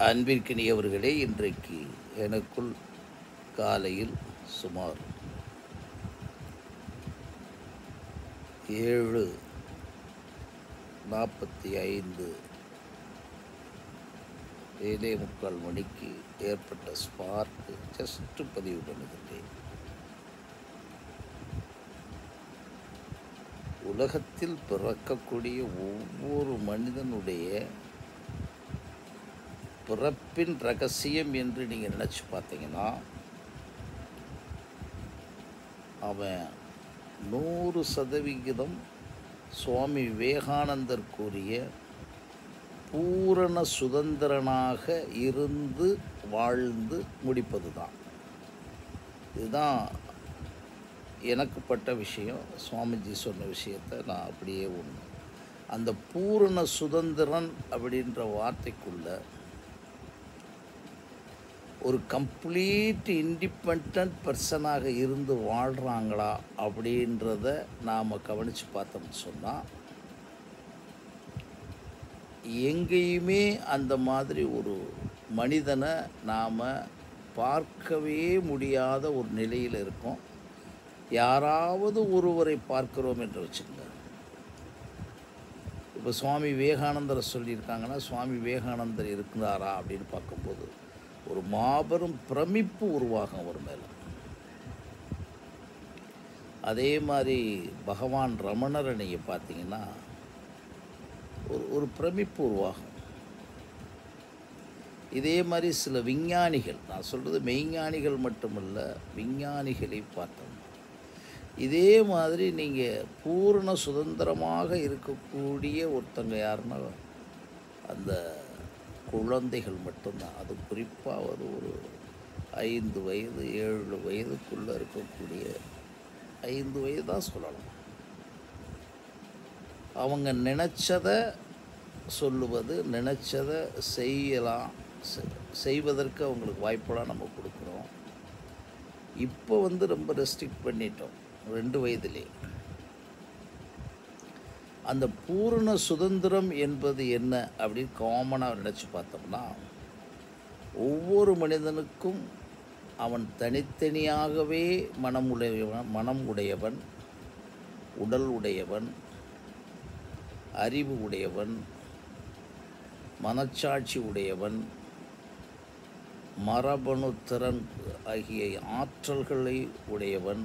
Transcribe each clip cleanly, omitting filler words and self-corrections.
அன்பிற்கினியவர்களே, இன்றைக்கு எனக்குள் காலையில் சுமார் 7:45 7:45 மணிக்கு ஏற்பட்ட ஸ்பார்க்கு ஜஸ்ட் பதிவு பண்ணுகின்றேன். உலகத்தில் பிறக்கக்கூடிய ஒவ்வொரு மனிதனுடைய பிறப்பின் ரகசியம் என்று நீங்கள் நினச்சி பார்த்தீங்கன்னா, அவன் 100% சுவாமி விவேகானந்தர் கூறிய பூரண சுதந்திரனாக இருந்து வாழ்ந்து முடிப்பது தான். இதுதான் எனக்கு பட்ட விஷயம். சுவாமிஜி சொன்ன விஷயத்தை நான் அப்படியே ஒன்று, அந்த பூரண சுதந்திரன் அப்படின்ற வார்த்தைக்குள்ள ஒரு கம்ப்ளீட் இண்டிபெண்ட் பர்சனாக இருந்து வாழ்கிறாங்களா அப்படின்றத நாம் கவனித்து பார்த்தோம்னு சொன்னால், எங்கேயுமே அந்த மாதிரி ஒரு மனிதனை நாம் பார்க்கவே முடியாத ஒரு நிலையில் இருக்கோம். யாராவது ஒருவரை பார்க்கிறோம் என்று வச்சுக்கோங்க. இப்போ சுவாமி விவேகானந்தரை சொல்லியிருக்காங்கன்னா, சுவாமி விவேகானந்தர் இருக்கிறாரா அப்படின்னு பார்க்கும்போது ஒரு மாபெரும் பிரமிப்பு உருவாகும் அவர் மேலே. அதே மாதிரி பகவான் ரமணரை நீங்கள் பார்த்தீங்கன்னா ஒரு பிரமிப்பு உருவாகும். இதே மாதிரி சில விஞ்ஞானிகள், நான் சொல்கிறது மெய்ஞானிகள் மட்டுமல்ல, விஞ்ஞானிகளை பார்த்தோம். இதே மாதிரி நீங்கள் பூரண சுதந்திரமாக இருக்கக்கூடிய ஒருத்தங்க யாருன்னா அந்த குழந்தைகள் மட்டும்தான். அது குறிப்பாக ஒரு 5 வயது 7 வயதுக்குள்ளே இருக்கக்கூடிய 5 வயது தான் சொல்லலாம். அவங்க நினச்சதை சொல்லுவது, நினச்சதை செய்யலாம், செய்வதற்கு அவங்களுக்கு வாய்ப்பெல்லாம் நம்ம கொடுக்குறோம். இப்போ ரொம்ப ரெஸ்ட்ரிக்ட் பண்ணிட்டோம் 2 வயதிலே. அந்த பூரண சுதந்திரம் என்பது என்ன அப்படின்னு காமனாக நினச்சி பார்த்தோம்னா, ஒவ்வொரு மனிதனுக்கும் அவன் தனித்தனியாகவே மனம் உடையவன், உடல் உடையவன், அறிவு உடையவன், மனச்சாட்சி உடையவன், மரபணு திறன் ஆகிய ஆற்றல்களை உடையவன்,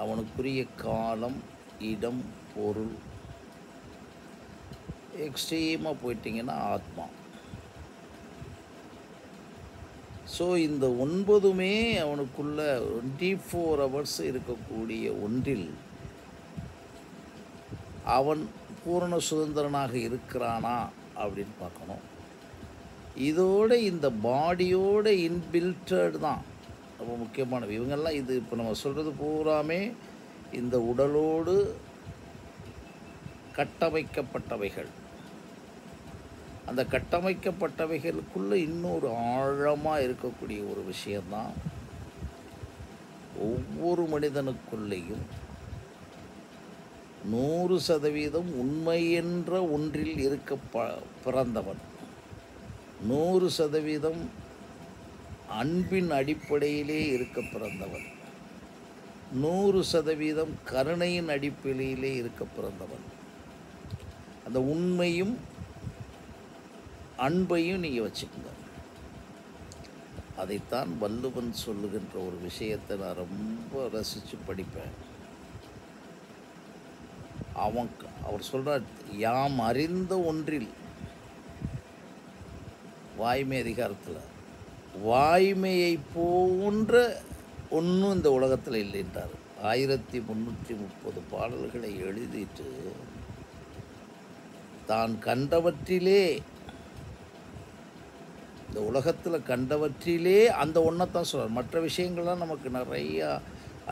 அவனுக்குரிய காலம், இடம், பொருள், எக்ஸ்ட்ரீமாக போயிட்டிங்கன்னா ஆத்மா. ஸோ இந்த 9மே அவனுக்குள்ள 24 ஹவர்ஸ் இருக்கக்கூடிய ஒன்றில் அவன் பூரண சுதந்திரனாக இருக்கிறானா அப்படின்னு பார்க்கணும். இதோட இந்த பாடியோட இன்பில்டட் தான் ரொம்ப முக்கியமானது. இவங்கெல்லாம் இது இப்போ நம்ம சொல்கிறது பூராமே இந்த உடலோடு கட்டமைக்கப்பட்டவைகள். அந்த கட்டமைக்கப்பட்டவைகளுக்குள்ளே இன்னொரு ஆழமாக இருக்கக்கூடிய ஒரு விஷயந்தான், ஒவ்வொரு மனிதனுக்குள்ளேயும் 100% உண்மை என்ற ஒன்றில் இருக்க பிறந்தவன், 100% அன்பின் அடிப்படையிலே இருக்க பிறந்தவன், 100% கருணையின் அடிப்படையிலே இருக்க பிறந்தவன். அந்த உண்மையும் அன்பையும் நீங்கள் வச்சுக்கோங்க. அதைத்தான் வள்ளுவன் சொல்லுகின்ற ஒரு விஷயத்தை நான் ரொம்ப ரசித்து படிப்பேன். அவர் சொல்கிறார், யாம் அறிந்த ஒன்றில், வாய்மை அதிகாரத்தில், வாய்மையை போன்ற ஒன்றும் இந்த உலகத்தில் இல்லைன்றார். 1330 பாடல்களை எழுதிட்டு தான் கண்டவற்றிலே, இந்த உலகத்தில் கண்டவற்றிலே அந்த ஒன்றைத்தான் சொல்கிறார். மற்ற விஷயங்கள்லாம் நமக்கு நிறையா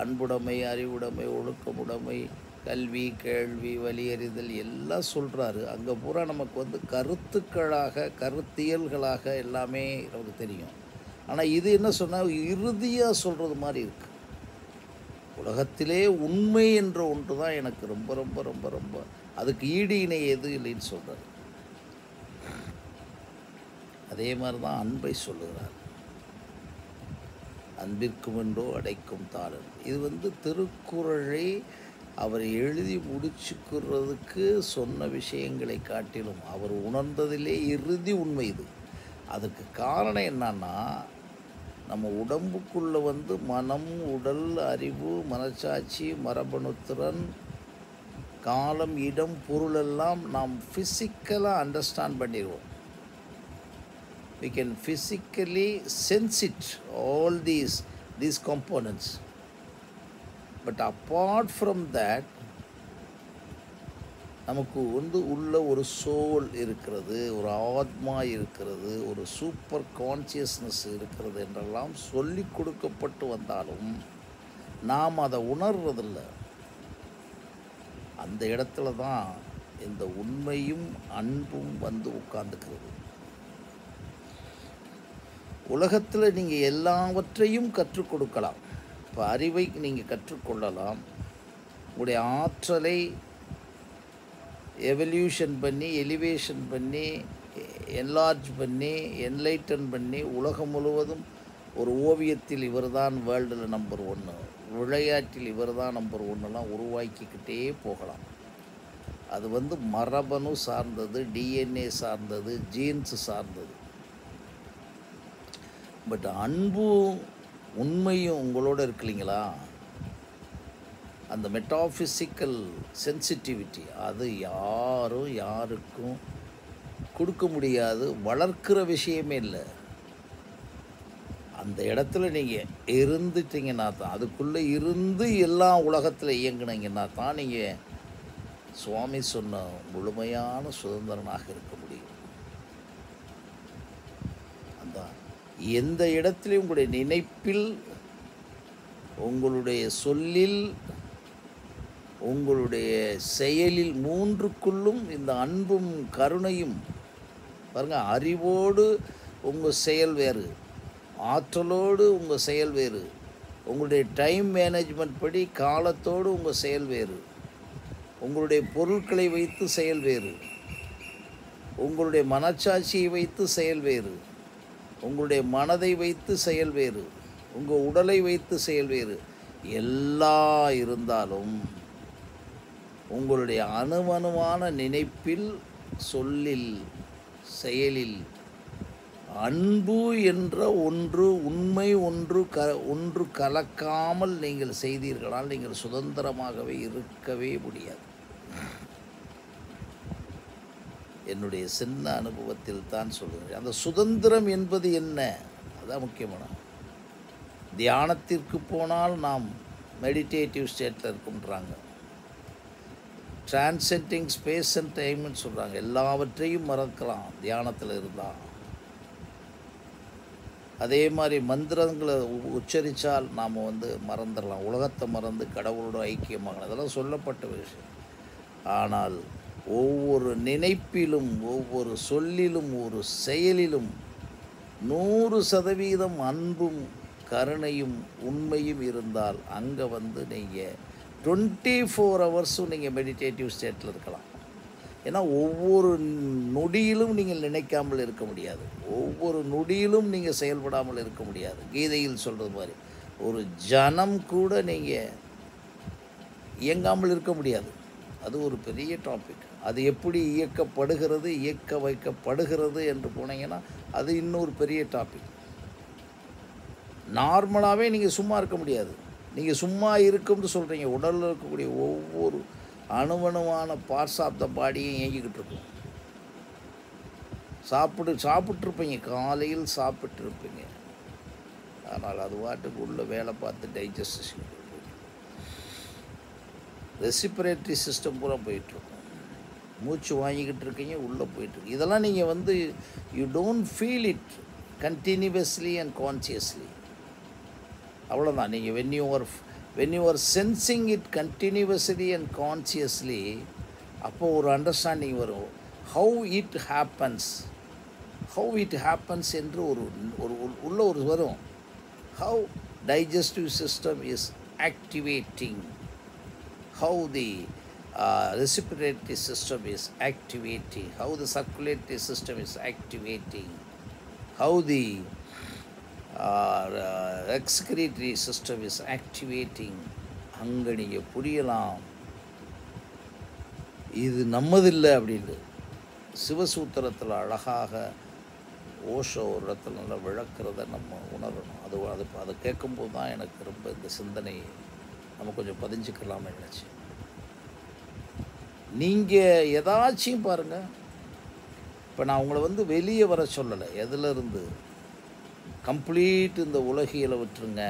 அன்புடைமை, அறிவுடைமை, ஒழுக்கமுடைமை, கல்வி, கேள்வி, வலியறிதல் எல்லாம் சொல்கிறாரு. அங்கே பூரா நமக்கு கருத்துக்களாக, கருத்தியல்களாக எல்லாமே நமக்கு தெரியும். ஆனால் இது என்ன சொன்னால் இறுதியாக சொல்கிறது மாதிரி இருக்குது. உலகத்திலே உண்மை என்ற ஒன்று தான் எனக்கு ரொம்ப ரொம்ப ரொம்ப ரொம்ப அதுக்கு ஈடு இணை எது இல்லைன்னு சொல்கிறார். அதே மாதிரி தான் அன்பை சொல்லுகிறார். அன்பிற்குமென்றோ அடைக்கும் தாளன். இது திருக்குறளை அவர் எழுதி முடிச்சுக்கிறதுக்கு சொன்ன விஷயங்களை காட்டிலும் அவர் உணர்ந்ததிலே இறுதி உண்மை இது. அதுக்கு காரணம் என்னன்னா, நம்ம உடம்புக்குள்ளே மனம், உடல், அறிவு, மனச்சாட்சி, மரபணுத்திறன், காலம், இடம், பொருள் எல்லாம் நாம் ஃபிசிக்கலாக அண்டர்ஸ்டாண்ட் பண்ணிடுவோம். We can physically sense it, all these components. But apart from that, நமக்கு உள்ள ஒரு சோல் இருக்கிறது, ஒரு ஆத்மா இருக்கிறது, ஒரு சூப்பர் கான்சியஸ்னஸ் இருக்கிறது என்றெல்லாம் சொல்லி கொடுக்கப்பட்டு வந்தாலும் நாம் அதை உணர்றதில்லை. அந்த இடத்துல தான் இந்த உண்மையும் அன்பும் உட்கார்ந்துக்கிறது. உலகத்தில் நீங்கள் எல்லாவற்றையும் கற்றுக் கொடுக்கலாம். இப்போ அறிவை நீங்கள் கற்றுக்கொள்ளலாம். உங்களுடைய ஆற்றலை எவல்யூஷன் பண்ணி, எலிவேஷன் பண்ணி, என்லார்ஜ் பண்ணி, என்லைட்டன் பண்ணி, உலகம் முழுவதும் ஒரு ஓவியத்தில் இவர் தான் வேர்ல்டில் நம்பர் 1, விளையாட்டில் இவர் தான் நம்பர் 1லாம் உருவாக்கிக்கிட்டே போகலாம். அது மரபணு சார்ந்தது, டிஎன்ஏ சார்ந்தது, ஜீன்ஸ் சார்ந்தது. பட் அன்பும் உண்மையும் உங்களோட இருக்கு இல்லைங்களா, அந்த மெட்டாஃபிசிக்கல் சென்சிட்டிவிட்டி அது யாருக்கும் கொடுக்க முடியாது, வளர்க்கிற விஷயமே இல்லை. அந்த இடத்துல நீங்கள் இருந்துட்டீங்கன்னா தான், அதுக்குள்ளே இருந்து எல்லா உலகத்தில் இயங்குனீங்கன்னா தான் நீங்கள் சுவாமி சொன்ன முழுமையான சுதந்திரனாக இருக்க முடியும். அந்த எந்த இடத்துலையும் உங்களுடைய நினைப்பில், உங்களுடைய சொல்லில், உங்களுடைய செயலில், மூன்றுக்குள்ளும் இந்த அன்பும் கருணையும் பாருங்கள். அறிவோடு உங்கள் செயல் வேறு, ஆற்றலோடு உங்கள் செயல் வேறு, உங்களுடைய டைம் மேனேஜ்மெண்ட் படி காலத்தோடு உங்கள் செயல் வேறு, உங்களுடைய பொருட்களை வைத்து செயல் வேறு, உங்களுடைய மனச்சாட்சியை வைத்து செயல் வேறு, உங்களுடைய மனதை வைத்து செயல் வேறு, உங்கள் உடலை வைத்து செயல் வேறு. எல்லாம் இருந்தாலும் உங்களுடைய அணுவணுவான நினைப்பில், சொல்லில், செயலில் அன்பு என்ற ஒன்று, உண்மை ஒன்று கலக்காமல் நீங்கள் செய்தீர்களால் நீங்கள் சுதந்திரமாகவே இருக்கவே முடியாது. என்னுடைய சின்ன அனுபவத்தில் தான் சொல்லுங்கள். அந்த சுதந்திரம் என்பது என்ன, அதான் முக்கியமான. தியானத்திற்கு போனால் நாம் மெடிடேட்டிவ் ஸ்டேட்டில் இருக்குன்றாங்க, டிரான்சென்டிங் ஸ்பேஸ் அண்ட் டைம்னு சொல்கிறாங்க. எல்லாவற்றையும் மறக்கலாம் தியானத்தில் இருந்தால். அதே மாதிரி மந்திரங்களை உச்சரித்தால் நாம் மறந்துடலாம், உலகத்தை மறந்து கடவுளோட ஐக்கியமாகலாம். அதெல்லாம் சொல்லப்பட்ட விஷயம். ஆனால் ஒவ்வொரு நினைப்பிலும், ஒவ்வொரு சொல்லிலும், ஒரு செயலிலும் 100% அன்பும் கருணையும் உண்மையும் இருந்தால் அங்கே நீங்கள் 24 ஹவர்ஸும் நீங்கள் மெடிடேட்டிவ் ஸ்டேட்டில் இருக்கலாம். ஏன்னா ஒவ்வொரு நொடியிலும் நீங்கள் நினைக்காமல் இருக்க முடியாது, ஒவ்வொரு நொடியிலும் நீங்கள் செயல்படாமல் இருக்க முடியாது. கீதையில் சொல்கிறது மாதிரி ஒரு ஜனம் கூட நீங்கள் இயங்காமல் இருக்க முடியாது. அது ஒரு பெரிய டாபிக். அது எப்படி இயக்கப்படுகிறது, இயக்க வைக்கப்படுகிறது என்று போனீங்கன்னா அது இன்னொரு பெரிய டாபிக். நார்மலாகவே நீங்கள் சும்மா இருக்க முடியாது. நீங்கள் சும்மா இருக்கும்னு சொல்கிறீங்க, உடலில் இருக்கக்கூடிய ஒவ்வொரு அணுவணுவான பார்ட்ஸ் ஆஃப் த பாடியும் இயங்கிக்கிட்டு இருக்கும். சாப்பிட்ருப்பீங்க, காலையில் சாப்பிட்ருப்பீங்க, ஆனால் அது வாட்டுக்கு உள்ள வேலை பார்த்து டைஜஸ்டிஷன், ரெசிபிரேட்டரி சிஸ்டம் பூரா போயிட்டுருக்கும். மூச்சு வாங்கிக்கிட்டு இருக்கீங்க, உள்ளே போயிட்டுருக்கு. இதெல்லாம் நீங்கள் you don't feel it continuously and consciously. அவ்வளோதான். நீங்கள் when you are sensing it continuously and consciously, அப்போ ஒரு அண்டர்ஸ்டாண்டிங் வரும். how it happens என்று ஒரு வரும். how digestive system is activating, how the respiratory system is activating, how the circulatory system is activating, how the excretory system is activating. அங்கே நீங்கள் புரியலாம் இது நம்மதில்லை அப்படின்னு. சிவசூத்திரத்தில் அழகாக ஓஷோ ஒரு இடத்துல நல்லா விளக்கிறத நம்ம உணரணும். அதை கேட்கும்போது தான் எனக்கு ரொம்ப இந்த சிந்தனை நம்ம கொஞ்சம் பதிஞ்சுக்கலாம்னு நினச்சேன். நீங்கள் ஏதாச்சும் பாருங்கள், இப்போ நான் உங்களை வெளியே வர சொல்லலை. எதிலிருந்து கம்ப்ளீட் இந்த உலகியலை விட்டுருங்க,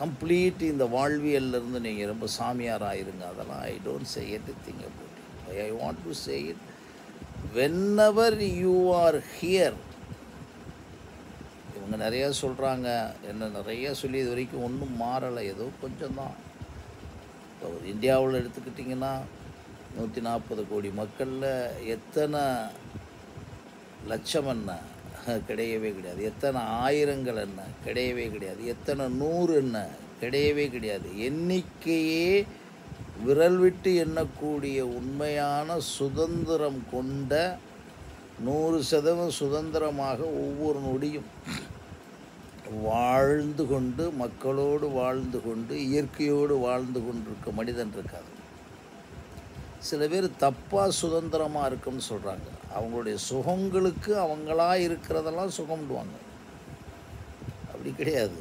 கம்ப்ளீட் இந்த வாழ்வியல்லேருந்து நீங்கள் ரொம்ப சாமியார் ஆயிருங்க. அதெல்லாம் I don't say anything about it. I want to say it whenever you are here. இவங்க நிறையா சொல்கிறாங்க, என்ன நிறையா சொல்லி இது வரைக்கும் ஒன்றும் மாறலை, ஏதோ கொஞ்சம் தான். இப்போ இந்தியாவில் எடுத்துக்கிட்டிங்கன்னா 140 கோடி மக்களில் எத்தனை லட்சம் என்ன கிடையவே கிடையாது, எத்தனை ஆயிரங்கள் என்ன கிடையவே கிடையாது, எத்தனை 100 என்ன கிடையவே கிடையாது. எண்ணிக்கையே விரல் விட்டு எண்ணக்கூடிய உண்மையான சுதந்திரம் கொண்ட 100% சுதந்திரமாக ஒவ்வொரு நொடியும் வாழ்ந்து கொண்டு, மக்களோடு வாழ்ந்து கொண்டு, இயற்கையோடு வாழ்ந்து கொண்டிருக்க மனிதன் இருக்காது. சில பேர் தப்பாக சுதந்திரமாக இருக்குன்னு சொல்கிறாங்க. அவங்களுடைய சுகங்களுக்கு அவங்களா இருக்கிறதெல்லாம் சுகம்டுவாங்க. அப்படி கிடையாது.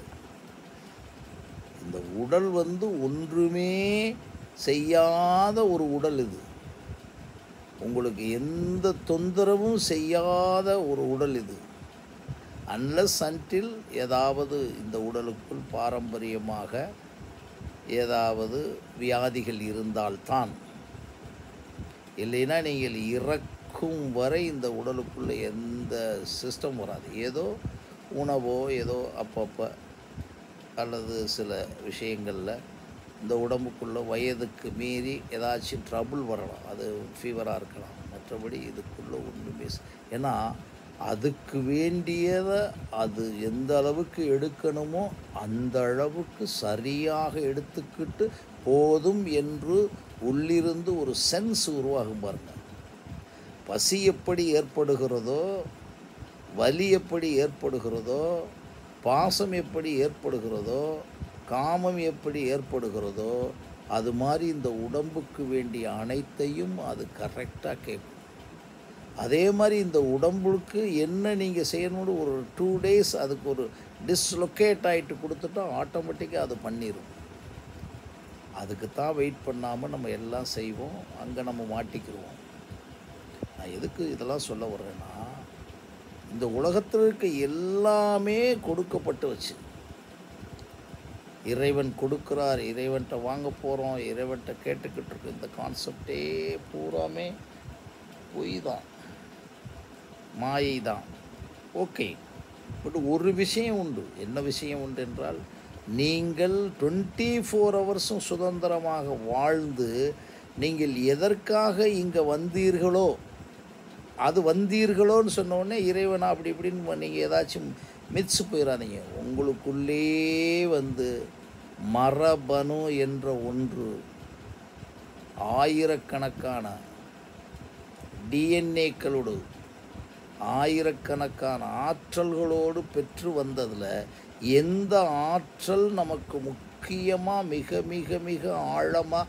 இந்த உடல் ஒன்றுமே செய்யாத ஒரு உடல் இது. உங்களுக்கு எந்த தொந்தரவும் செய்யாத ஒரு உடல் இது. அன்லஸ் அன்டில் ஏதாவது இந்த உடலுக்குள் பாரம்பரியமாக ஏதாவது வியாதிகள் இருந்தால்தான். இல்லைன்னா நீங்கள் இறக்கும் வரை இந்த உடலுக்குள்ளே எந்த சிஸ்டம் வராது. ஏதோ உணவோ ஏதோ அப்பப்போ அல்லது சில விஷயங்களில் இந்த உடம்புக்குள்ளே வயதுக்கு மீறி ஏதாச்சும் ட்ரபுள் வரலாம். அது ஃபீவராக இருக்கலாம். மற்றபடி இதுக்குள்ளே ஒன்றுமே, ஏன்னா அதுக்கு வேண்டியதை அது எந்த அளவுக்கு எடுக்கணுமோ அந்த அளவுக்கு சரியாக எடுத்துக்கிட்டு போதும் என்று உள்ளிருந்து ஒரு சென்ஸ் உருவாகும் பாருங்க. பசி எப்படி ஏற்படுகிறதோ, வலி எப்படி ஏற்படுகிறதோ, பாசம் எப்படி ஏற்படுகிறதோ, காமம் எப்படி ஏற்படுகிறதோ, அது மாதிரி இந்த உடம்புக்கு வேண்டிய அனைத்தையும் அது கரெக்டாக கேட்கும். அதே மாதிரி இந்த உடம்புக்கு என்ன நீங்கள் செய்யணும்னு ஒரு 2 days அதுக்கு ஒரு டிஸ்லொக்கேட் ஆகிட்டு கொடுத்துட்டா ஆட்டோமேட்டிக்காக அது பண்ணிடும். அதுக்கு தான் வெயிட் பண்ணாமல் நம்ம எல்லாம் செய்வோம், அங்கே நம்ம மாட்டிக்கிடுவோம். நான் எதுக்கு இதெல்லாம் சொல்ல வர்றேன்னா, இந்த உலகத்தில் இருக்க எல்லாமே கொடுக்கப்பட்டு வச்சு, இறைவன் கொடுக்குறார், இறைவன்கிட்ட வாங்க போகிறோம், இறைவன்கிட்ட கேட்டுக்கிட்டு இருக்கு. இந்த கான்செப்டே பூராமே பொய் தான், மாயை தான். ஓகே, பட் ஒரு விஷயம் உண்டு. என்ன விஷயம் உண்டு என்றால், நீங்கள் 24 hours சுதந்திரமாக வாழ்ந்து நீங்கள் எதற்காக இங்கே வந்தீர்களோ, அது வந்தீர்களோன்னு சொன்னோடனே இறைவனா அப்படி இப்படின்னு நீங்கள் ஏதாச்சும் மிதிச்சு போயிடாதீங்க. உங்களுக்குள்ளே மரபணு என்ற ஒன்று ஆயிரக்கணக்கான டிஎன்ஏக்களோடு ஆயிரக்கணக்கான ஆற்றல்களோடு பெற்று வந்ததில் எந்த ஆற்றல் நமக்கு முக்கியமாக மிக மிக மிக ஆழமாக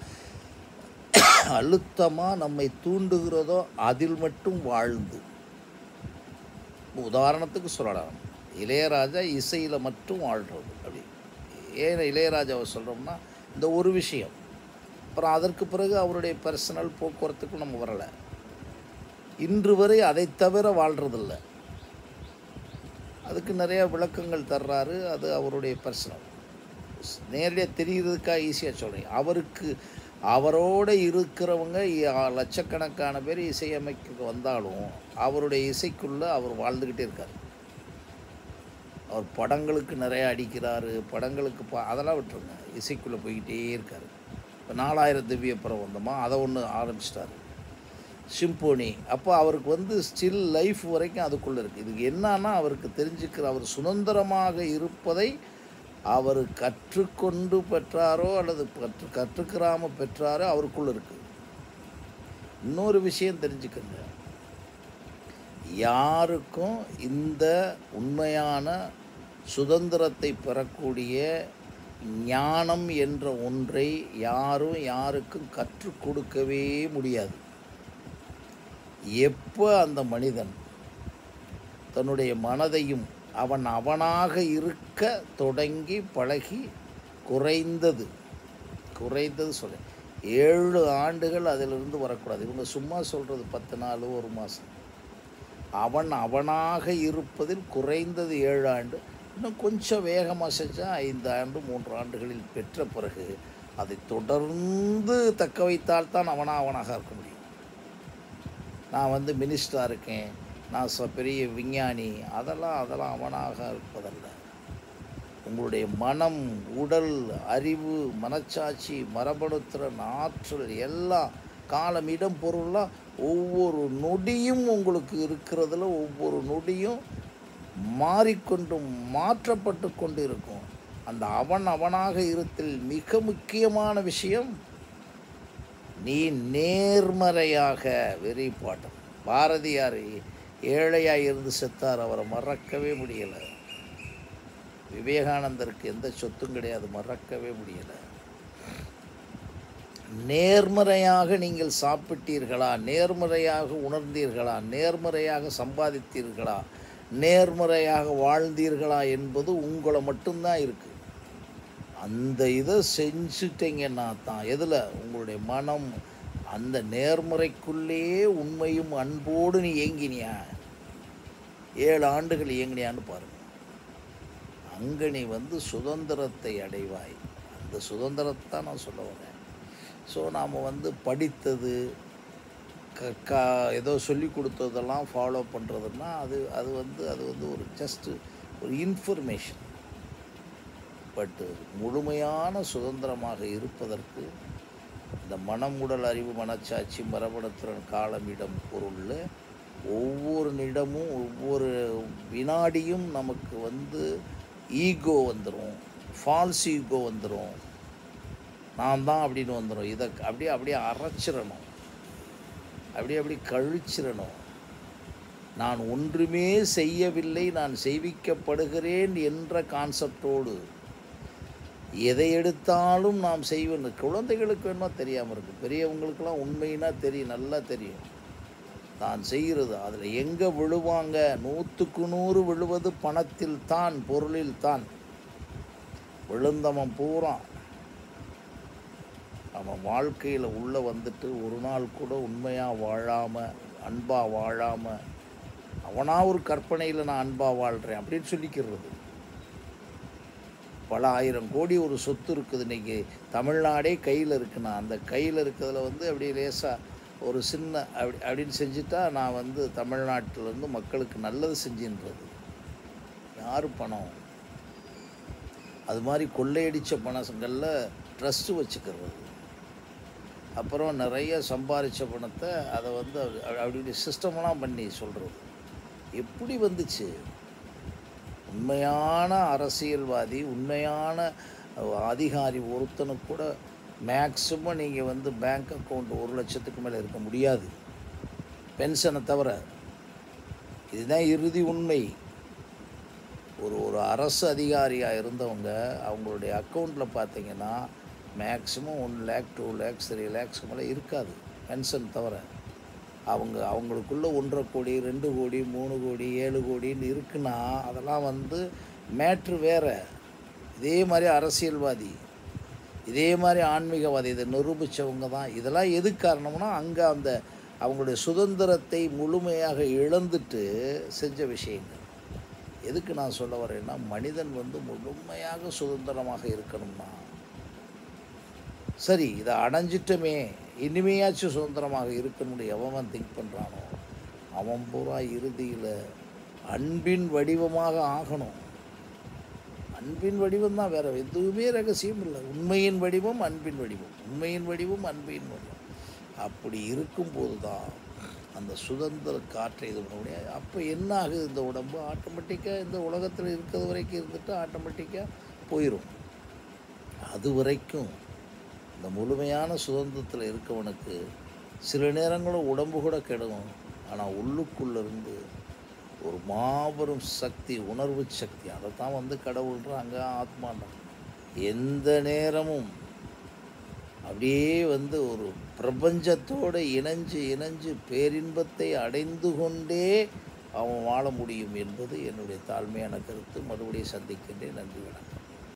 அழுத்தமாக நம்மை தூண்டுகிறதோ அதில் மட்டும் வாழ்ந்து. உதாரணத்துக்கு சொல்லலாம், இளையராஜா இசையில் மட்டும் வாழ்கிறது. அப்படி ஏன் இளையராஜாவை சொல்கிறோம்னா, இந்த ஒரு விஷயம். அப்புறம் அதற்கு பிறகு அவருடைய பர்சனல் போக்குவரத்துக்கும் நம்ம வரலை. இன்று வரை அதை தவிர வாழ்கிறதில்ல. அதுக்கு நிறையா விளக்கங்கள் தர்றாரு. அது அவருடைய பர்சனல், நேரடியாக தெரிகிறதுக்காக ஈஸியாக சொல்கிறேன். அவரோடு இருக்கிறவங்க லட்சக்கணக்கான பேர் இசையமைக்க வந்தாலும் அவருடைய இசைக்குள்ளே அவர் வாழ்ந்துக்கிட்டே இருக்கார். அவர் படங்களுக்கு நிறையா அடிக்கிறாரு, படங்களுக்கு அதெல்லாம் விட்டுருங்க, இசைக்குள்ளே போய்கிட்டே இருக்கார். இப்போ 4000 திவ்ய பிரபந்தமா அதை ஒன்று ஆரம்பிச்சிட்டாரு, சிம்போனி. அப்போ அவருக்கு ஸ்டில் லைஃப் வரைக்கும் அதுக்குள்ளே இருக்குது. இதுக்கு என்னன்னா, அவருக்கு தெரிஞ்சுக்கிற, அவர் சுதந்திரமாக இருப்பதை அவர் கற்றுக்கொண்டு பெற்றாரோ அல்லது கற்றுக்கிறாமல் பெற்றாரோ அவருக்குள்ளே இருக்குது. இன்னொரு விஷயம் தெரிஞ்சுக்கங்க, யாருக்கும் இந்த உண்மையான சுதந்திரத்தை பெறக்கூடிய ஞானம் என்ற ஒன்றை யாரும் யாருக்கும் கற்றுக் கொடுக்கவே முடியாது. எப்போ அந்த மனிதன் தன்னுடைய மனதையும் அவனாக இருக்க தொடங்கி பழகி குறைந்தது சொல்ல 7 ஆண்டுகள் அதிலிருந்து வரக்கூடாது. இவங்க சும்மா சொல்கிறது 10 நாள் 1 மாதம். அவனாக இருப்பதில் குறைந்தது 7 ஆண்டு, இன்னும் கொஞ்சம் வேகமாக செஞ்சால் 5 ஆண்டு 3 ஆண்டுகளில் பெற்ற பிறகு அதை தொடர்ந்து தக்க வைத்தால்தான் அவனாக இருக்க முடியும். நான் மினிஸ்டராக இருக்கேன், நான் பெரிய விஞ்ஞானி, அதெல்லாம் அவனாக இருப்பதல்ல. உங்களுடைய மனம், உடல், அறிவு, மனச்சாட்சி, மரபணுத்திறன், ஆற்றல் எல்லாம், காலம், இடம், பொருள்லாம் ஒவ்வொரு நொடியும் உங்களுக்கு இருக்கிறதுல ஒவ்வொரு நொடியும் மாறிக்கொண்டும் மாற்றப்பட்டு கொண்டு இருக்கும். அந்த அவனாக இருத்தல் மிக முக்கியமான விஷயம். நீ நேர்மறையாக, வெரி இம்பார்ட்டன்ட். பாரதியார் ஏழையாக இருந்து செத்தார், அவரை மறக்கவே முடியலை. விவேகானந்தருக்கு எந்த சொத்தும் கிடையாது, மறக்கவே முடியலை. நேர்மறையாக நீங்கள் சாப்பிட்டீர்களா, நேர்மறையாக உணர்ந்தீர்களா, நேர்மறையாக சம்பாதித்தீர்களா, நேர்மறையாக வாழ்ந்தீர்களா என்பது உங்களை மட்டும்தான் இருக்குது. அந்த இதை செஞ்சுட்டீங்கன்னா தான், எதில், உங்களுடைய மனம் அந்த நேர்மறைக்குள்ளேயே உண்மையும் அன்போடு நீ இயங்கினியா, 7 ஆண்டுகள் இயங்கினியான்னு பாருங்கள். அங்கே நீ சுதந்திரத்தை அடைவாய். அந்த சுதந்திரத்தை தான் நான் சொல்ல வரேன். ஸோ நாம் படித்தது ஏதோ சொல்லி கொடுத்ததெல்லாம் ஃபாலோ பண்ணுறதுன்னா அது ஒரு ஜஸ்ட்டு ஒரு இன்ஃபர்மேஷன். பட்டு முழுமையான சுதந்திரமாக இருப்பதற்கு இந்த மனம், உடல், அறிவு, மனச்சாட்சி, மரபணுத்திறன், காலம், இடம், பொருளில் ஒவ்வொரு நிமிடமும் ஒவ்வொரு வினாடியும் நமக்கு ஈகோ வந்துடும், ஃபால்ஸ் ஈகோ வந்துடும், நான் தான் அப்படின்னு வந்துடும். இதை அப்படியே அரைச்சிடணும், அப்படி கழிச்சிடணும். நான் ஒன்றுமே செய்யவில்லை, நான் செய்விக்கப்படுகிறேன் என்ற கான்செப்டோடு எதை எடுத்தாலும் நாம் செய்வோம். குழந்தைகளுக்கு வேணுமா தெரியாமல் இருக்குது, பெரியவங்களுக்கெல்லாம் உண்மையினா தெரியும், நல்லா தெரியும். தான் செய்கிறது அதில் எங்கே விழுவாங்க, 100க்கு 100 விழுவது பணத்தில் தான், பொருளில் தான். விழுந்தவன் பூரா அவன் வாழ்க்கையில் உள்ளே ஒரு நாள் கூட உண்மையாக வாழாமல், அன்பாக வாழாமல், அவனாக ஒரு கற்பனையில் நான் அன்பாக வாழ்கிறேன் அப்படின்னு சொல்லிக்கிறது. பல 1000 கோடி ஒரு சொத்து இருக்குது இன்றைக்கி, தமிழ்நாடே கையில் இருக்குன்னா, அந்த கையில் இருக்கிறதுல அப்படியே லேசாக ஒரு சின்ன அப்படின்னு செஞ்சுட்டா நான் தமிழ்நாட்டிலேருந்து மக்களுக்கு நல்லது செஞ்சுன்றது. யார் பணம்? அது மாதிரி கொள்ளையடித்த பணங்களில் ட்ரஸ்ட்டு வச்சுக்கிறது. அப்புறம் நிறைய சம்பாதிச்ச பணத்தை அதை அப்படி சிஸ்டமெல்லாம் பண்ணி சொல்கிறது. எப்படி வந்துச்சு? உண்மையான அரசியல்வாதி, உண்மையான அதிகாரி ஒருத்தனுக்கு கூட மேக்ஸிமம் நீங்கள் பேங்க் அக்கௌண்ட் 1 லட்சத்துக்கு மேலே இருக்க முடியாது, பென்ஷனை தவிர. இதுதான் இறுதி உண்மை. ஒரு அரசு அதிகாரியாக இருந்தவங்க அவங்களுடைய அக்கௌண்ட்டில் பார்த்தீங்கன்னா மேக்ஸிமம் 1 lakh 2 lakhs 3 lakhs மேலே இருக்காது, பென்ஷன் தவிர. அவங்களுக்குள்ள 1.5 கோடி 2 கோடி 3 கோடி 7 கோடின்னு இருக்குன்னா அதெல்லாம் மேட்ரு வேறு. இதே மாதிரி அரசியல்வாதி, இதே மாதிரி ஆன்மீகவாதி, இதை நிரூபித்தவங்க தான். இதெல்லாம் எது காரணம்னா அங்கே அவங்களுடைய சுதந்திரத்தை முழுமையாக இழந்துட்டு செஞ்ச விஷயங்கள். எதுக்கு நான் சொல்ல வரேன்னா, மனிதன் முழுமையாக சுதந்திரமாக இருக்கணும்னா, சரி இதை அடைஞ்சிட்டமே இனிமையாச்சும் சுதந்திரமாக இருக்கணும்னு எவன் திங்க் பண்ணுறானோ அவன் பூரா இறுதியில் அன்பின் வடிவமாக ஆகணும். அன்பின் வடிவம் தான், வேறு எதுவுமே ரகசியம் இல்லை. உண்மையின் வடிவம் அன்பின் வடிவம், உண்மையின் வடிவம் அன்பின் வடிவம். அப்படி இருக்கும்போது தான் அந்த சுதந்திர காற்றை இது பண்ண முடியாது. அப்போ என்ன ஆகுது? இந்த உடம்பு ஆட்டோமேட்டிக்காக இந்த உலகத்தில் இருக்கிறது வரைக்கும் இருந்துட்டு ஆட்டோமேட்டிக்காக போயிடும். அது வரைக்கும் இந்த முழுமையான சுதந்திரத்தில் இருக்கவனுக்கு சில நேரங்களும் உடம்பு கூட கெடும், ஆனால் உள்ளுக்குள்ளேருந்து ஒரு மாபெரும் சக்தி, உணர்வு சக்தி. அதைத்தான் வந்து கடவுள்ன்றாங்க, ஆத்மான்றாங்க. எந்த நேரமும் அப்படியே வந்து ஒரு பிரபஞ்சத்தோடு இணைஞ்சு இணைஞ்சு பேரின்பத்தை அடைந்து கொண்டே அவன் வாழ முடியும் என்பது என்னுடைய தாழ்மையான கருத்து. மறுபடியும் சந்திக்கின்றேன். நன்றி, வணக்கம்.